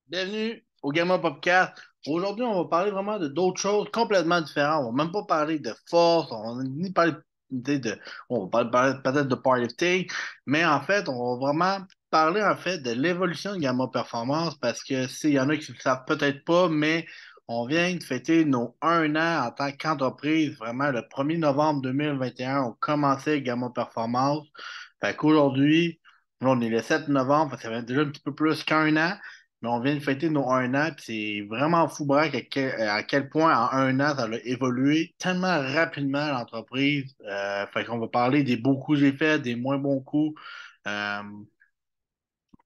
Bienvenue au Gamma Podcast. Aujourd'hui, on va parler vraiment de d'autres choses complètement différentes. On va même pas parler de force, on va ni parler de, on va parler peut-être de powerlifting, mais en fait, on va vraiment parler en fait de l'évolution de Gamma Performance parce que il y en a qui ne le savent peut-être pas, mais on vient de fêter nos 1 an en tant qu'entreprise. Vraiment, le 1er novembre 2021, on commençait Gamma Performance. Fait qu'aujourd'hui, là, on est le 7 novembre, fait que ça fait déjà un petit peu plus qu'1 an. Mais on vient de fêter nos 1 an, puis c'est vraiment fou braque à quel point en 1 an, ça a évolué tellement rapidement l'entreprise. Fait qu'on va parler des beaux coups que j'ai faits, des moins bons coups. Euh,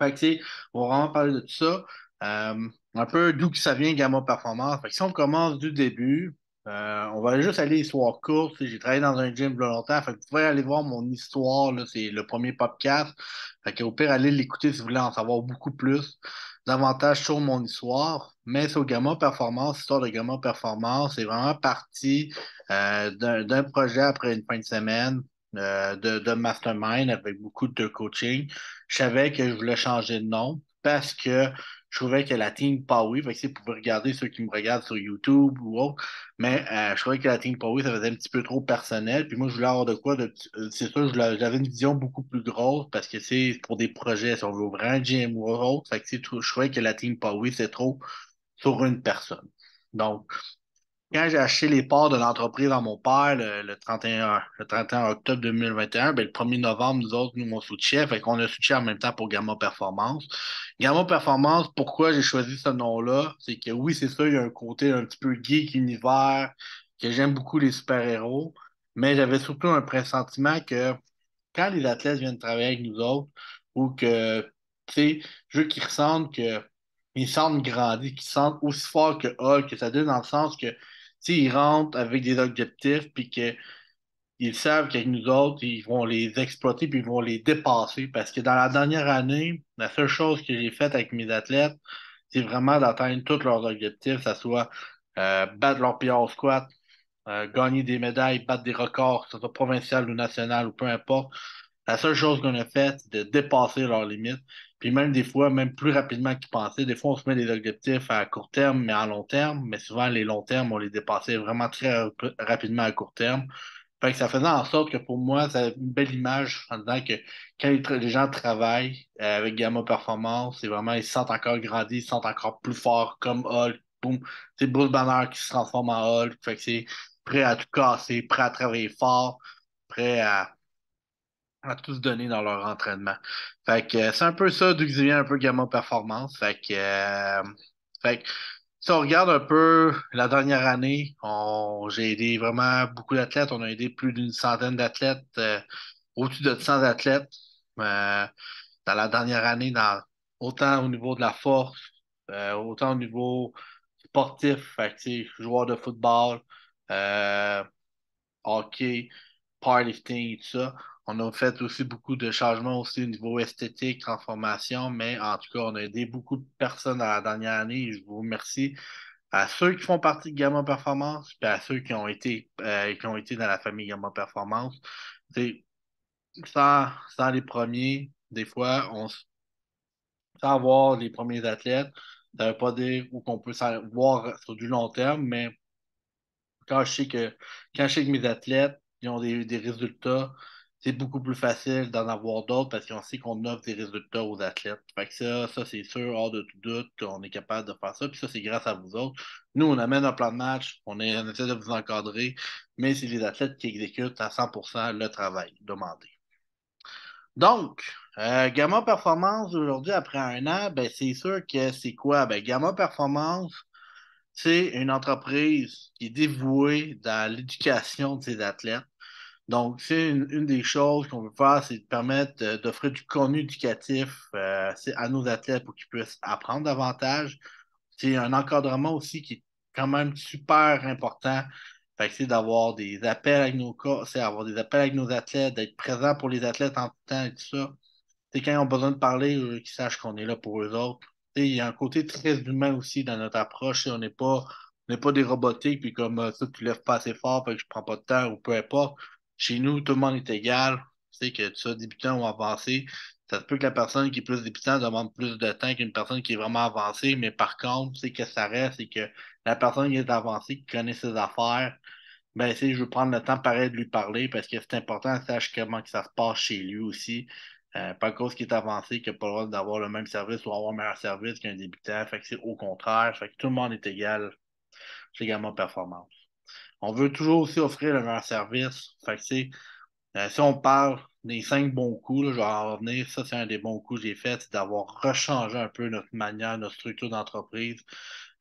fait que, tu sais, on va vraiment parler de tout ça. Un peu d'où que ça vient, Gamma Performance. Fait que si on commence du début, on va juste aller histoire courte. Tu sais, j'ai travaillé dans un gym il y a longtemps. Fait que vous pouvez aller voir mon histoire, là, c'est le premier podcast. Fait que, au pire, allez l'écouter si vous voulez en savoir beaucoup plus, davantage sur mon histoire. Mais sur Gamma Performance, l'histoire de Gamma Performance, c'est vraiment parti d'un projet après une fin de semaine de mastermind avec beaucoup de coaching. Je savais que je voulais changer de nom parce que je trouvais que la Team Power, fait que vous pouvez regarder ceux qui me regardent sur YouTube ou autre, mais je trouvais que la Team Power, ça faisait un petit peu trop personnel. Puis moi, je voulais avoir de quoi c'est sûr, j'avais une vision beaucoup plus grosse parce que c'est pour des projets, si on veut ouvrir un gym ou autre. Fait que, je trouvais que la Team Power, c'est trop sur une personne. Donc, quand j'ai acheté les parts de l'entreprise à mon père le 31 octobre 2021, ben, le 1er novembre, nous autres, nous, on switchait. Fait qu'on a switché en même temps pour Gamma Performance. Gamma Performance, pourquoi j'ai choisi ce nom-là? C'est que oui, c'est ça, il y a un côté un petit peu geek univers, que j'aime beaucoup les super-héros, mais j'avais surtout un pressentiment que quand les athlètes viennent travailler avec nous autres, ou que, tu sais, je veux qu'ils ressentent que ils sentent grandis, qu'ils sentent aussi fort que Hulk, que ça donne dans le sens que, tu sais, ils rentrent avec des objectifs, puis que ils savent qu'avec nous autres, ils vont les exploiter, puis ils vont les dépasser. Parce que dans la dernière année, la seule chose que j'ai faite avec mes athlètes, c'est vraiment d'atteindre tous leurs objectifs, que ce soit battre leur PR squat, gagner des médailles, battre des records, que ce soit provincial ou national ou peu importe. La seule chose qu'on a fait, c'est de dépasser leurs limites. Puis même des fois, même plus rapidement qu'ils pensaient. Des fois, on se met des objectifs à court terme, mais à long terme. Mais souvent, les longs termes, on les dépassait vraiment rapidement à court terme. Fait que ça faisait en sorte que pour moi, ça a une belle image en disant que quand les gens travaillent avec Gamma Performance, c'est vraiment, ils se sentent encore grandis, ils se sentent encore plus forts comme Hulk. Boom. C'est Bruce Banner qui se transforme en Hulk. Fait que c'est prêt à tout casser, prêt à travailler fort, prêt à tout se donner dans leur entraînement. Fait que c'est un peu ça d'où vient un peu Gamma Performance. Fait que si on regarde un peu la dernière année, j'ai aidé vraiment beaucoup d'athlètes. On a aidé plus d'une centaine d'athlètes, au-dessus de 100 athlètes dans la dernière année, autant au niveau de la force, autant au niveau sportif, fait que, tu sais, joueurs de football, euh, hockey, powerlifting et tout ça. On a fait aussi beaucoup de changements aussi au niveau esthétique, transformation, mais en tout cas, on a aidé beaucoup de personnes dans la dernière année et je vous remercie à ceux qui font partie de Gamma Performance et à ceux qui ont été dans la famille Gamma Performance. C'est, sans les premiers, des fois, sans avoir les premiers athlètes, ça ne veut pas dire ou qu'on peut s'en voir sur du long terme, mais quand je sais que, quand je sais que mes athlètes ils ont des résultats, c'est beaucoup plus facile d'en avoir d'autres parce qu'on sait qu'on offre des résultats aux athlètes. Fait que ça c'est sûr, hors de tout doute, qu'on est capable de faire ça. Puis ça, c'est grâce à vous autres. Nous, on amène un plan de match, on essaie de vous encadrer, mais c'est les athlètes qui exécutent à 100% le travail demandé. Donc, Gamma Performance aujourd'hui, après 1 an, ben, c'est sûr que c'est quoi? Ben, Gamma Performance, c'est une entreprise qui est dévouée dans l'éducation de ses athlètes. Donc, c'est une des choses qu'on veut faire, c'est de permettre d'offrir du contenu éducatif à nos athlètes pour qu'ils puissent apprendre davantage. C'est un encadrement aussi qui est quand même super important. Fait que c'est d'avoir des appels avec c'est avoir des appels avec nos athlètes, d'être présent pour les athlètes en tout temps et tout ça. C'est quand ils ont besoin de parler, qu'ils sachent qu'on est là pour eux autres. Tu sais, il y a un côté très humain aussi dans notre approche. On n'est pas des robotiques, puis comme ça, tu lèves pas assez fort, fait que je prends pas de temps, ou peu importe. Chez nous, tout le monde est égal. Tu sais, que tu sois débutant ou avancé, Ça se peut que la personne qui est plus débutante demande plus de temps qu'une personne qui est vraiment avancée, mais par contre, c'est que ça reste, c'est que la personne qui est avancée, qui connaît ses affaires, ben, je veux prendre le temps pareil de lui parler parce que c'est important qu'il sache comment que ça se passe chez lui aussi. Pas à cause qu'il est avancé, qu'il n'a pas le droit d'avoir le même service ou avoir un meilleur service qu'un débutant. Fait que c'est au contraire. Fait que tout le monde est égal chez Gamma Performance. On veut toujours aussi offrir le meilleur service. Fait que si on parle des 5 bons coups, là, je vais en revenir, ça c'est un des bons coups que j'ai fait, c'est d'avoir rechangé un peu notre manière, notre structure d'entreprise.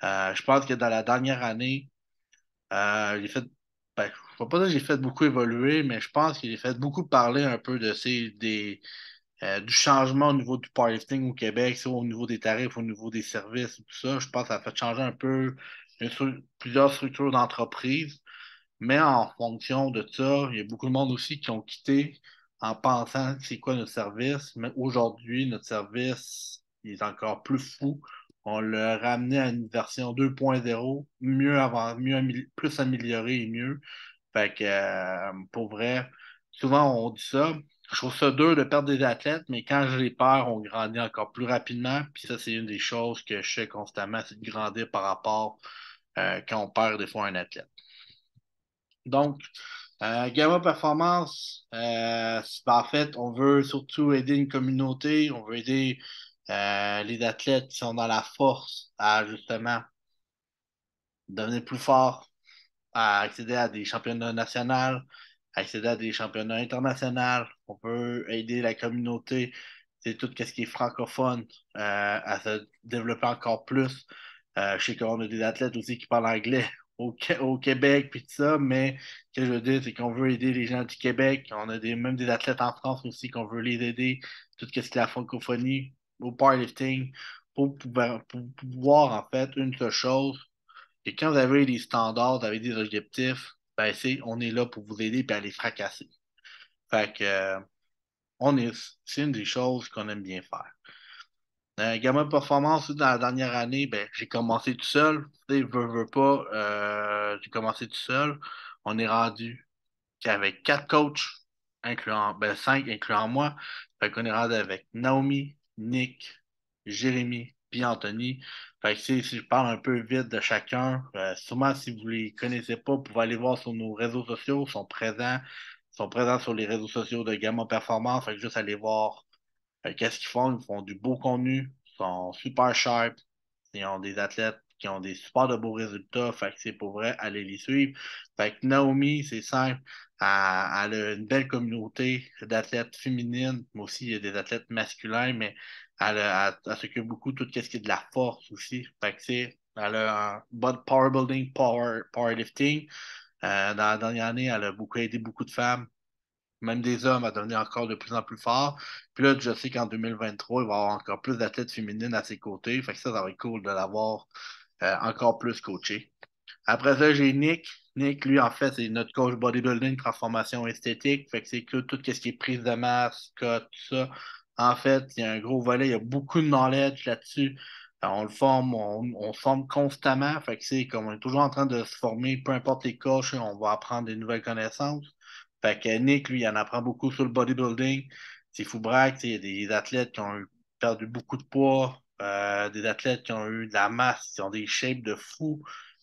Je pense que dans la dernière année, j'ai fait, ben, je ne vais pas dire que j'ai fait beaucoup évoluer, mais je pense que j'ai fait beaucoup parler un peu du changement au niveau du powerlifting au Québec, soit au niveau des tarifs, au niveau des services, tout ça. Je pense que ça a fait changer un peu plusieurs structures d'entreprise. Mais en fonction de ça, il y a beaucoup de monde aussi qui ont quitté en pensant que c'est quoi notre service. Mais aujourd'hui, notre service il est encore plus fou. On l'a ramené à une version 2.0, plus améliorée et mieux. Fait que, pour vrai, souvent on dit ça. Je trouve ça dur de perdre des athlètes, mais quand je les perds, on grandit encore plus rapidement. Puis ça, c'est une des choses que je fais constamment, c'est de grandir par rapport quand on perd des fois un athlète. Donc, Gamma Performance, en fait, on veut surtout aider une communauté, on veut aider les athlètes qui sont dans la force à justement devenir plus forts, à accéder à des championnats nationaux, à accéder à des championnats internationaux. On veut aider la communauté, c'est tout ce qui est francophone, à se développer encore plus. Je sais qu'on a des athlètes aussi qui parlent anglais au Québec, puis tout ça, mais ce que je veux dire, c'est qu'on veut aider les gens du Québec. On a même des athlètes en France aussi qu'on veut les aider, tout ce qui est la francophonie, au powerlifting, pour pouvoir, en fait, une seule chose, et quand vous avez des standards, vous avez des objectifs, ben on est là pour vous aider et à les fracasser. Fait que, c'est une des choses qu'on aime bien faire. Gamma Performance, dans la dernière année, ben, j'ai commencé tout seul. Tu sais, veux pas, j'ai commencé tout seul. On est rendu avec 4 coachs, cinq incluant moi. Fait qu'on est rendu avec Naomi, Nick, Jérémy, puis Anthony. Fait que si je parle un peu vite de chacun, sûrement si vous les connaissez pas, vous pouvez aller voir sur nos réseaux sociaux, ils sont présents sur les réseaux sociaux de Gamma Performance. Fait que juste aller voir qu'est-ce qu'ils font. Ils font du beau contenu, ils sont super sharp, ils ont des athlètes qui ont des super de beaux résultats. Fait que c'est pour vrai, aller les suivre. Fait que Naomi, c'est simple. Elle a une belle communauté d'athlètes féminines. Moi aussi, il y a des athlètes masculins, mais elle s'occupe beaucoup de tout ce qui est de la force aussi. Fait que elle a un bon powerbuilding, powerlifting. Dans la dernière année, elle a beaucoup aidé beaucoup de femmes, même des hommes, à devenir encore de plus en plus forts. Puis là, je sais qu'en 2023, il va y avoir encore plus d'athlètes féminines à ses côtés. Fait que ça va être cool de l'avoir encore plus coaché. Après ça, j'ai Nick. Nick, lui, en fait, c'est notre coach bodybuilding, transformation esthétique. Fait que c'est que tout ce qui est prise de masse, cut, tout ça. En fait, il y a un gros volet, il y a beaucoup de knowledge là-dessus. On le forme, on se forme constamment. Fait que c'est comme on est toujours en train de se former, peu importe les coachs, on va apprendre des nouvelles connaissances. Fait que Nick, lui, il en apprend beaucoup sur le bodybuilding. C'est fou braque, il y a des athlètes qui ont perdu beaucoup de poids, des athlètes qui ont eu de la masse, qui ont des shapes de fou.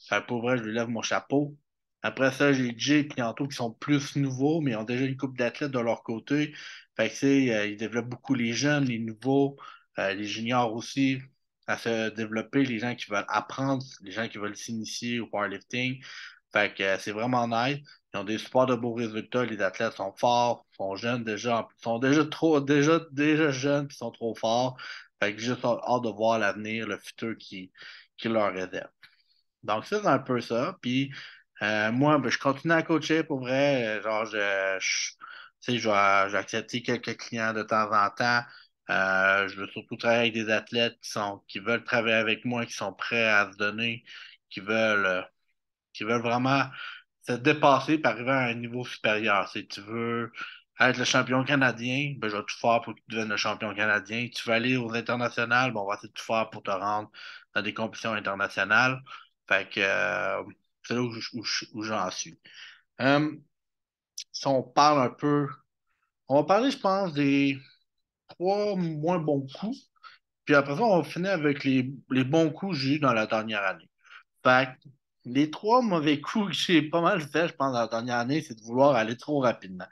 Fait que pour vrai, je lui lève mon chapeau. Après ça, j'ai Jay et Anto qui sont plus nouveaux, mais ils ont déjà une couple d'athlètes de leur côté. Fait que ils développent beaucoup les jeunes, les nouveaux, les juniors aussi, à se développer, les gens qui veulent apprendre, les gens qui veulent s'initier au powerlifting. Fait que c'est vraiment nice. Ils ont des sports de beaux résultats. Les athlètes sont forts, sont jeunes déjà, sont déjà jeunes, puis sont trop forts. Fait que j'ai juste hâte de voir l'avenir, le futur qui leur réserve. Donc, ça, c'est un peu ça. Puis, moi, ben, je continue à coacher pour vrai. Genre, tu sais, je vais accepter quelques clients de temps en temps. Je veux surtout travailler avec des athlètes qui veulent travailler avec moi, qui sont prêts à se donner, qui veulent, euh, qui veulent vraiment se dépasser et arriver à un niveau supérieur. Si tu veux être le champion canadien, ben, je vais tout faire pour que tu deviennes le champion canadien. Tu veux aller aux internationales, ben, on va essayer de tout faire pour te rendre dans des compétitions internationales. Fait que c'est là où j'en suis. Si on parle un peu, on va parler, je pense, trois moins bons coups. Puis après ça, on va finir avec les bons coups que j'ai eu dans la dernière année. Fait que les trois mauvais coups que j'ai pas mal fait, je pense, dans la dernière année, c'est de vouloir aller trop rapidement.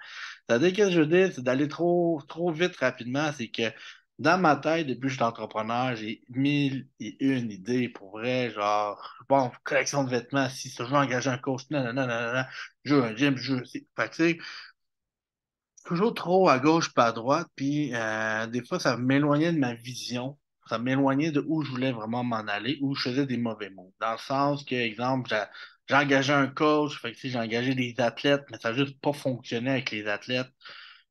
C'est-à-dire que je veux dire, c'est d'aller trop vite rapidement. C'est que dans ma tête, depuis que je suis entrepreneur, j'ai mille et une idées pour vrai, genre, bon, collection de vêtements, si ça, je veux engager un coach, non, non, non, non, non, je veux un gym, je veux. Fait que, tu sais, toujours trop à gauche, pas à droite, puis des fois, ça m'éloignait de ma vision. Ça m'éloignait de où je voulais vraiment m'en aller, où je faisais des mauvais mots. Dans le sens que, exemple, j'ai engagé un coach, fait que, tu sais, j'ai engagé des athlètes, mais ça n'a juste pas fonctionné avec les athlètes.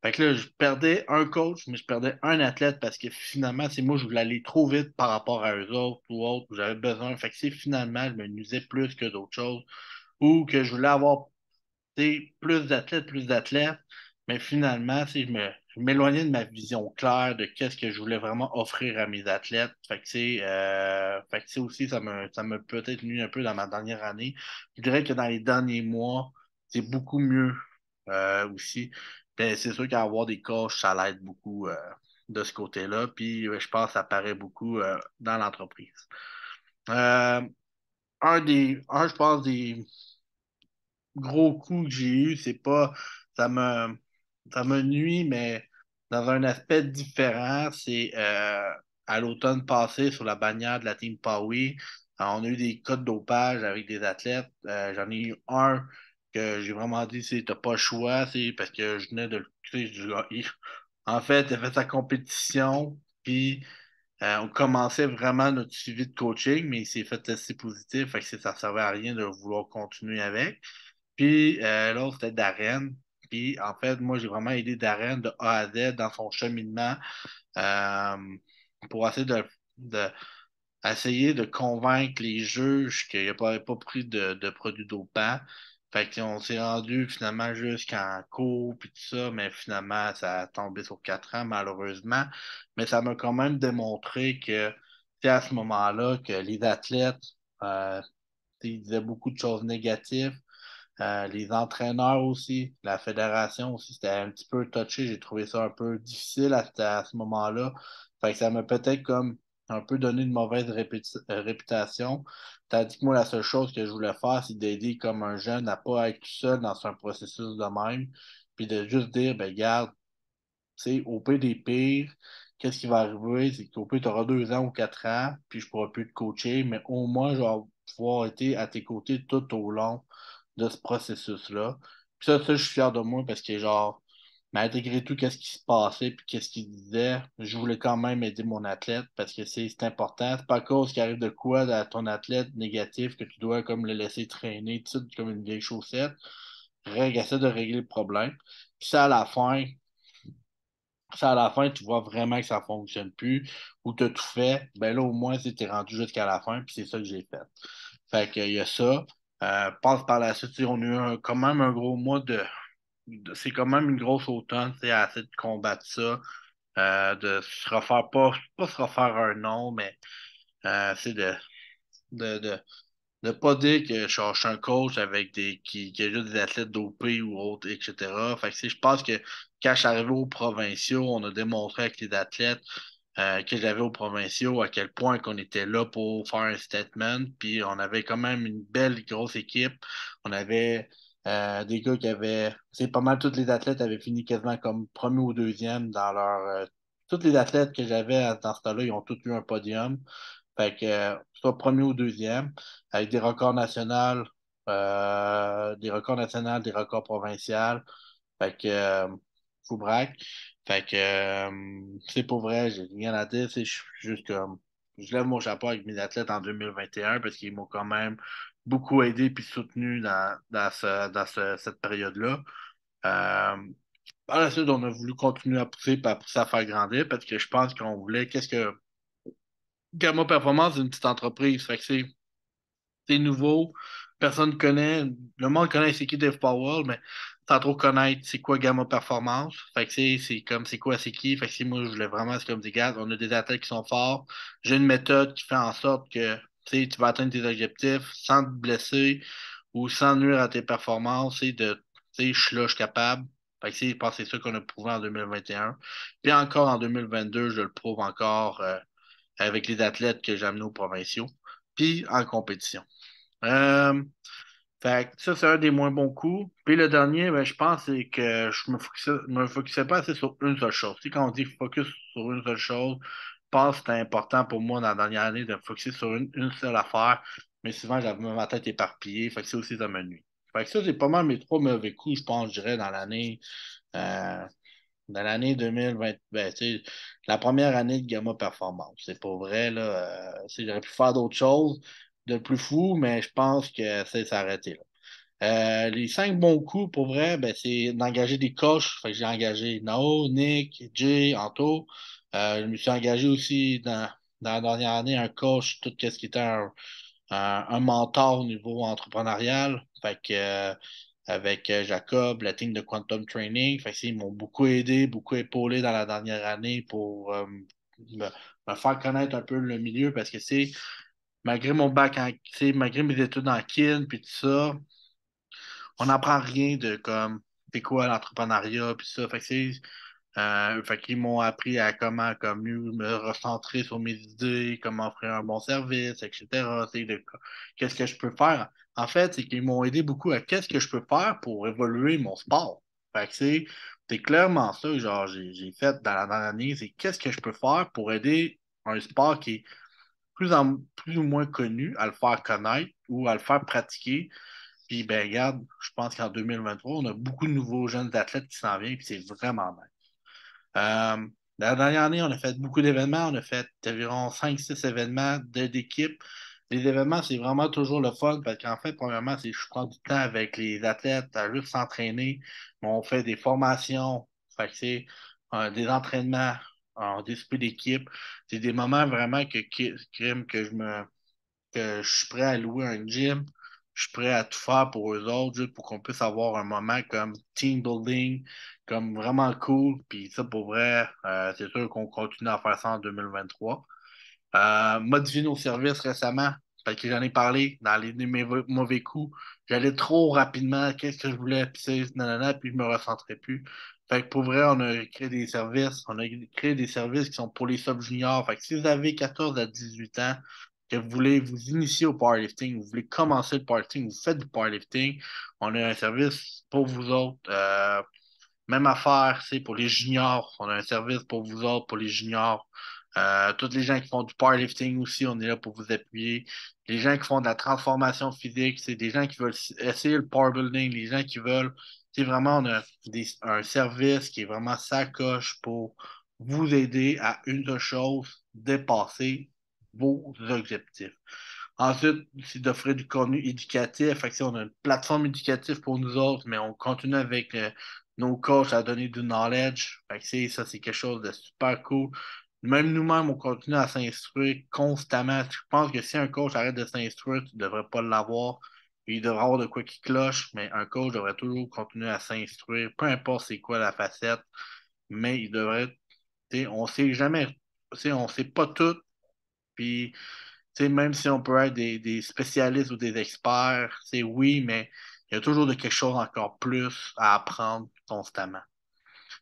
Fait que là, je perdais un coach, mais je perdais un athlète parce que finalement, c'est moi, je voulais aller trop vite par rapport à eux autres ou autres, où j'avais besoin. Fait que c'est finalement, je me nuisais plus que d'autres choses ou que je voulais avoir plus d'athlètes, mais finalement, je m'éloignais de ma vision claire de qu'est-ce que je voulais vraiment offrir à mes athlètes. Fait que, aussi, ça m'a peut-être nuit un peu dans ma dernière année. Je dirais que dans les derniers mois, c'est beaucoup mieux aussi. Ben, c'est sûr qu'avoir des coachs, ça l'aide beaucoup de ce côté-là. Puis je pense que ça paraît beaucoup dans l'entreprise. Euh, je pense, des gros coup que j'ai eu, c'est pas, ça me, ça me nuit, mais dans un aspect différent, c'est à l'automne passé sur la bannière de la Team Poway, on a eu des cas de dopage avec des athlètes. J'en ai eu un que j'ai vraiment dit, c'est t'as pas le choix, c'est parce que je venais de le, tu sais, en fait, il a fait sa compétition, puis on commençait vraiment notre suivi de coaching, mais il s'est fait tester positif, fait que ça servait à rien de vouloir continuer avec. Puis l'autre, c'était Darren. Puis en fait, moi, j'ai vraiment aidé Darren de A à Z dans son cheminement euh, pour de, essayer de convaincre les juges qu'il n'avait pas pris de produits dopants. Fait qu'on s'est rendu finalement jusqu'en cours puis tout ça, mais finalement, ça a tombé sur 4 ans, malheureusement. Mais ça m'a quand même démontré que, c'est à ce moment-là, que les athlètes, euh, ils disaient beaucoup de choses négatives. Les entraîneurs aussi, la fédération aussi, c'était un petit peu touché. J'ai trouvé ça un peu difficile à ce moment-là. Fait que ça m'a peut-être comme un peu donné une mauvaise réputation. Tandis que moi, la seule chose que je voulais faire, c'est d'aider comme un jeune à pas être tout seul dans un processus de même. Puis de juste dire, ben, garde, tu sais, au pire des pires, qu'est-ce qui va arriver? C'est qu'au pire, tu auras 2 ans ou 4 ans, puis je pourrai plus te coacher, mais au moins, je vais pouvoir être à tes côtés tout au long de ce processus-là. Puis ça, je suis fier de moi parce que, genre, malgré tout, qu'est-ce qui se passait, puis qu'est-ce qu'il disait, je voulais quand même aider mon athlète parce que c'est important. C'est pas à cause qu'il arrive de quoi à ton athlète négatif que tu dois comme le laisser traîner, tout comme une vieille chaussette. Essaie de régler le problème. Puis ça, à la fin, tu vois vraiment que ça fonctionne plus, ou tu as tout fait, ben là, au moins, tu es rendu jusqu'à la fin, puis c'est ça que j'ai fait. Fait qu'il y a ça. Passe par la suite, tu sais, on a eu quand même un gros mois c'est quand même une grosse automne, tu sais, à essayer de combattre ça, de se refaire, pas se refaire un nom, mais c'est de, de, ne pas dire que je suis un coach avec qui a juste des athlètes dopés ou autres, etc. Fait que, tu sais, je pense que quand je suis arrivé aux provinciaux, on a démontré avec les athlètes que j'avais aux provinciaux à quel point qu'on était là pour faire un statement. Puis on avait quand même une belle grosse équipe. On avait des gars qui avaient, c'est pas mal tous les athlètes avaient fini quasiment comme premier ou deuxième dans leur. Tous les athlètes que j'avais dans ce temps-là, ils ont tous eu un podium. Fait que, soit premier ou deuxième, avec des records nationaux, des records provinciaux. Fait que, faut braque. Fait que, c'est pour vrai, j'ai rien à dire. Je suis juste comme, je lève mon chapeau avec mes athlètes en 2021 parce qu'ils m'ont quand même beaucoup aidé puis soutenu cette période-là. Euh, Par la suite, on a voulu continuer à pousser, puis à pousser à faire grandir parce que je pense qu'on voulait, qu'est-ce que Gamma Performance, c'est une petite entreprise. Fait que c'est nouveau. Personne connaît. Le monde connaît c'est qui Dave Powell, mais sans trop connaître c'est quoi Gamma Performance. Fait que c'est comme c'est quoi, c'est qui. Fait que moi, je voulais vraiment, c'est comme des gars, on a des athlètes qui sont forts. J'ai une méthode qui fait en sorte que tu vas atteindre tes objectifs sans te blesser ou sans nuire à tes performances. Je suis là, je suis capable. Fait que, je pense que c'est ça qu'on a prouvé en 2021. Puis encore en 2022, je le prouve encore avec les athlètes que j'ai amenés aux provinciaux, puis en compétition. Euh, Fait que ça, c'est un des moins bons coups. Puis le dernier, ben, je pense, c'est que je me focusais pas assez sur une seule chose. Tu sais, quand on dit focus sur une seule chose, je pense que c'était important pour moi dans la dernière année de me focuser sur une seule affaire. Mais souvent, j'avais ma tête éparpillée. Fait que ça aussi, ça me nuit. Fait que ça, c'est pas mal mes trois mauvais coups, je pense, je dirais, euh, dans l'année 2020. Ben, tu sais, la première année de Gamma Performance. C'est pas vrai, là. J'aurais pu faire d'autres choses de plus fou, mais je pense que c'est s'arrêter là. Les cinq bons coups, pour vrai, ben, c'est d'engager des coachs. Fait que j'ai engagé Nao, Nick, Jay, Anto. Je me suis engagé aussi dans la dernière année un coach, tout ce qui était un mentor au niveau entrepreneurial. Fait que, avec Jacob, la team de Quantum Training. Fait que, ils m'ont beaucoup aidé, beaucoup épaulé dans la dernière année pour me, me faire connaître un peu le milieu parce que c'est malgré mon bac en, tu sais, malgré mes études en kin puis tout ça, on n'apprend rien de comme c'est quoi l'entrepreneuriat puis ça. Fait qu'ils m'ont appris à comment comme mieux me recentrer sur mes idées, comment offrir un bon service, etc. Qu'est-ce que je peux faire. En fait, c'est qu'ils m'ont aidé beaucoup à qu'est-ce que je peux faire pour évoluer mon sport. Fait que c'est clairement ça, genre, j'ai fait dans la dernière année, c'est qu'est-ce que je peux faire pour aider un sport qui est plus ou moins connu à le faire connaître ou à le faire pratiquer puis, ben, regarde, je pense qu'en 2023, on a beaucoup de nouveaux jeunes athlètes qui s'en viennent, puis c'est vraiment nice. Euh, la dernière année, on a fait beaucoup d'événements. On a fait environ 5 6 événements d'équipe. Les événements, c'est vraiment toujours le fun parce qu'en fait, premièrement, c'est je prends du temps avec les athlètes à juste s'entraîner. On fait des formations, fait que c'est des entraînements en esprit d'équipe. C'est des moments vraiment que je suis prêt à louer un gym, je suis prêt à tout faire pour eux autres, juste pour qu'on puisse avoir un moment comme team building, comme vraiment cool. Puis ça, pour vrai, c'est sûr qu'on continue à faire ça en 2023. Modifier nos services récemment, parce que j'en ai parlé dans de mes mauvais coups. J'allais trop rapidement, qu'est-ce que je voulais, puis nanana, puis je me recentrais plus. Fait que pour vrai, on a créé des services qui sont pour les sub-juniors. Fait que si vous avez 14 à 18 ans, que vous voulez vous initier au powerlifting, vous voulez commencer le powerlifting, vous faites du powerlifting, on a un service pour vous autres. Même affaire, c'est pour les juniors. On a un service pour vous autres, pour les juniors. Tous les gens qui font du powerlifting aussi, on est là pour vous appuyer. Les gens qui font de la transformation physique, c'est des gens qui veulent essayer le power building, les gens qui veulent. C'est vraiment, on a un service qui est vraiment sacoche pour vous aider à une seule chose, dépasser vos objectifs. Ensuite, c'est d'offrir du contenu éducatif. Fait que, on a une plateforme éducative pour nous autres, mais on continue avec nos coachs à donner du knowledge. Fait que, ça, c'est quelque chose de super cool. Même nous-mêmes, on continue à s'instruire constamment. Je pense que si un coach arrête de s'instruire, tu ne devrais pas l'avoir. Il devrait avoir de quoi qui cloche, mais un coach devrait toujours continuer à s'instruire, peu importe c'est quoi la facette, mais il devrait, on sait jamais, on sait pas tout, puis même si on peut être des spécialistes ou des experts, c'est oui, mais il y a toujours de quelque chose encore plus à apprendre constamment.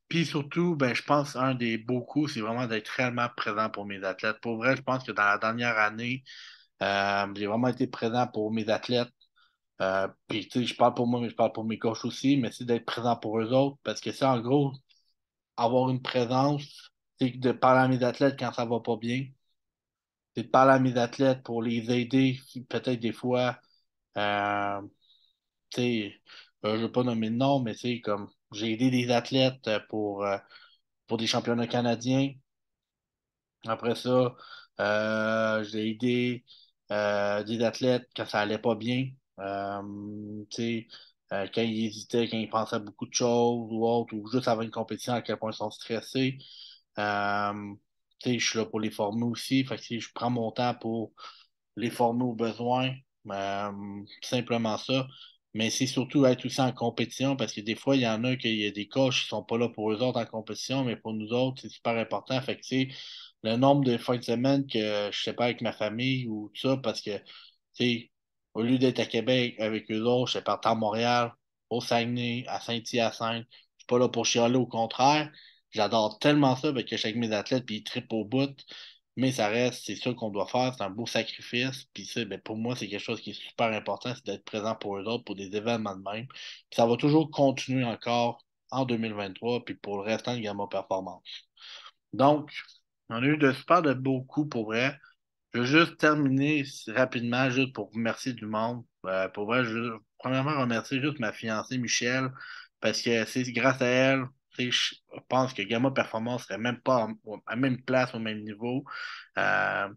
Puis surtout, ben, je pense un des beaux coups, c'est vraiment d'être réellement présent pour mes athlètes. Pour vrai, je pense que dans la dernière année, j'ai vraiment été présent pour mes athlètes. Puis, tu sais, je parle pour moi, mais je parle pour mes coachs aussi, mais c'est d'être présent pour eux autres, parce que c'est en gros, avoir une présence, c'est de parler à mes athlètes quand ça va pas bien, c'est de parler à mes athlètes pour les aider, peut-être des fois, euh, tu sais, je veux pas nommer de nom, mais tu sais, comme j'ai aidé des athlètes pour des championnats canadiens. Après ça, j'ai aidé des athlètes quand ça allait pas bien. Tu sais, quand ils hésitaient, quand ils pensaient à beaucoup de choses ou autre, ou juste avant une compétition, à quel point ils sont stressés. Euh, tu sais, je suis là pour les former aussi. Fait que, tu sais, je prends mon temps pour les former aux besoins. Simplement ça. Mais c'est surtout être aussi en compétition parce que des fois, il y en a qu'il y a des coachs qui sont pas là pour eux autres en compétition, mais pour nous autres, c'est super important. Fait que, tu sais, le nombre de fins de semaine que je sais pas avec ma famille ou tout ça, parce que, tu sais, au lieu d'être à Québec avec eux autres, je sais partir à Montréal, au Saguenay, à Saint-Hyacinthe. Je pas là pour chialer, au contraire. J'adore tellement ça parce que je suis avec mes athlètes, puis ils trippent au bout. Mais ça reste, c'est ça qu'on doit faire, c'est un beau sacrifice. Puis ça, ben, pour moi, c'est quelque chose qui est super important, c'est d'être présent pour eux autres, pour des événements de même. Puis ça va toujours continuer encore en 2023, puis pour le restant de Gamma Performance. Donc, on a eu de super de beaux coups pour vrai. Je veux juste terminer rapidement, juste pour remercier du monde. Pour vrai, premièrement, remercier juste ma fiancée Michelle, parce que c'est grâce à elle, tu sais, je pense que Gamma Performance serait même pas à même place, au même niveau. Euh,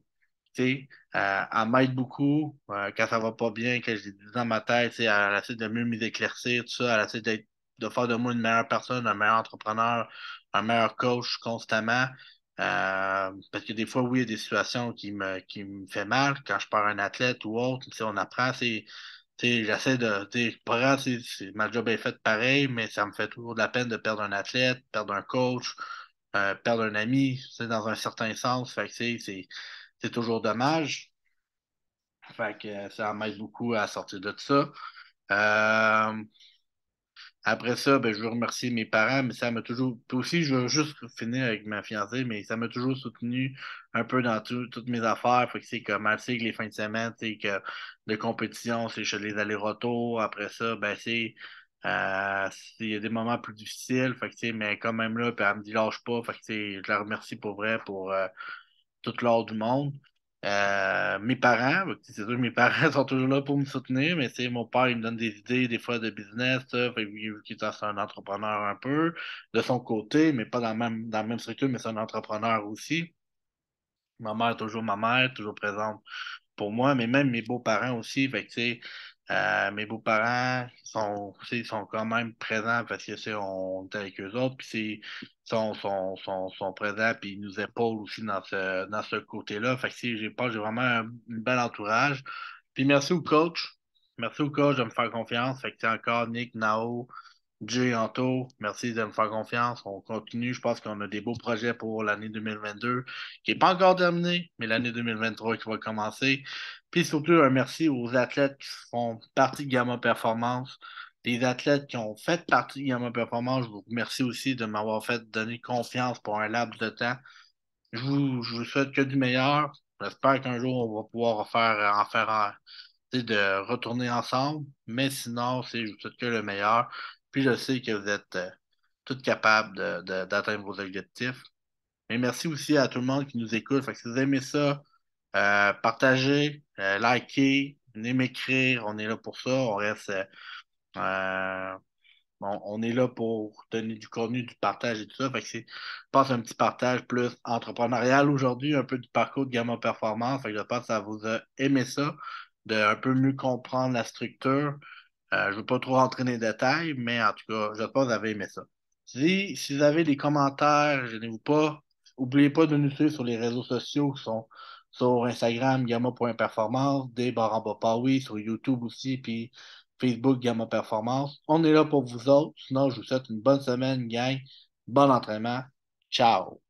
tu sais, elle m'aide beaucoup quand ça va pas bien, quand j'ai des idées dans ma tête, tu sais, elle essaie de mieux m'éclaircir, tout ça, elle essaie de faire de moi une meilleure personne, un meilleur entrepreneur, un meilleur coach constamment. Parce que des fois, oui, il y a des situations qui me fait mal quand je perds un athlète ou autre. Tu sais, on apprend, j'essaie de. Pas grave, ma job est faite pareil, mais ça me fait toujours de la peine de perdre un athlète, perdre un coach, perdre un ami, dans un certain sens. Fait que, c'est toujours dommage. Fait que ça m'aide beaucoup à sortir de ça. Euh, Après ça, ben, je veux remercier mes parents, mais ça m'a toujours. Puis aussi, je veux juste finir avec ma fiancée, mais ça m'a toujours soutenu un peu dans toutes mes affaires. Fait que c'est comme elle sait que les fins de semaine, c'est que de compétition, c'est je fais les allers-retours. Après ça, ben il y a des moments plus difficiles. Fait que mais quand même là, puis elle me dit lâche pas. Fait que je la remercie pour vrai pour tout l'or du monde. Mes parents, c'est sûr que mes parents sont toujours là pour me soutenir, mais mon père, il me donne des idées, des fois, de business, ça, fait, vu qu'il est un entrepreneur un peu, de son côté, mais pas dans la même structure, mais c'est un entrepreneur aussi. Ma mère, toujours ma mère, toujours présente pour moi, mais même mes beaux-parents aussi. Fait que, mes beaux-parents sont quand même présents parce que on est avec eux autres, puis sont présents, puis ils nous épaulent aussi dans ce côté-là. Fait que j'ai vraiment un bel entourage. Puis merci au coach. Merci au coach de me faire confiance. Fait que encore Nick, Nao, Jay, Anto, merci de me faire confiance. On continue. Je pense qu'on a des beaux projets pour l'année 2022, qui n'est pas encore terminée, mais l'année 2023 qui va commencer. Puis surtout, un merci aux athlètes qui font partie de Gamma Performance. Les athlètes qui ont fait partie de Gamma Performance, je vous remercie aussi de m'avoir fait donner confiance pour un laps de temps. Je vous souhaite que du meilleur. J'espère qu'un jour, on va pouvoir en faire de retourner ensemble. Mais sinon, je vous souhaite que le meilleur. Puis je sais que vous êtes tous capables d'atteindre vos objectifs. Et merci aussi à tout le monde qui nous écoute. Fait que si vous aimez ça, partagez, likez, venez m'écrire. On est là pour ça. Euh, on est là pour donner du contenu, du partage et tout ça. Fait que je pense un petit partage plus entrepreneurial aujourd'hui, un peu du parcours de Gamma Performance. Fait que je pense que ça vous a aimé ça, de un peu mieux comprendre la structure. Je ne veux pas trop rentrer dans les détails, mais en tout cas, je pense que vous avez aimé ça. Si vous avez des commentaires, gênez-vous pas. N'oubliez pas de nous suivre sur les réseaux sociaux qui sont sur Instagram, gamma.performance, des sur YouTube aussi, puis Facebook Gamma Performance. On est là pour vous autres. Sinon, je vous souhaite une bonne semaine, gang. Bon entraînement. Ciao.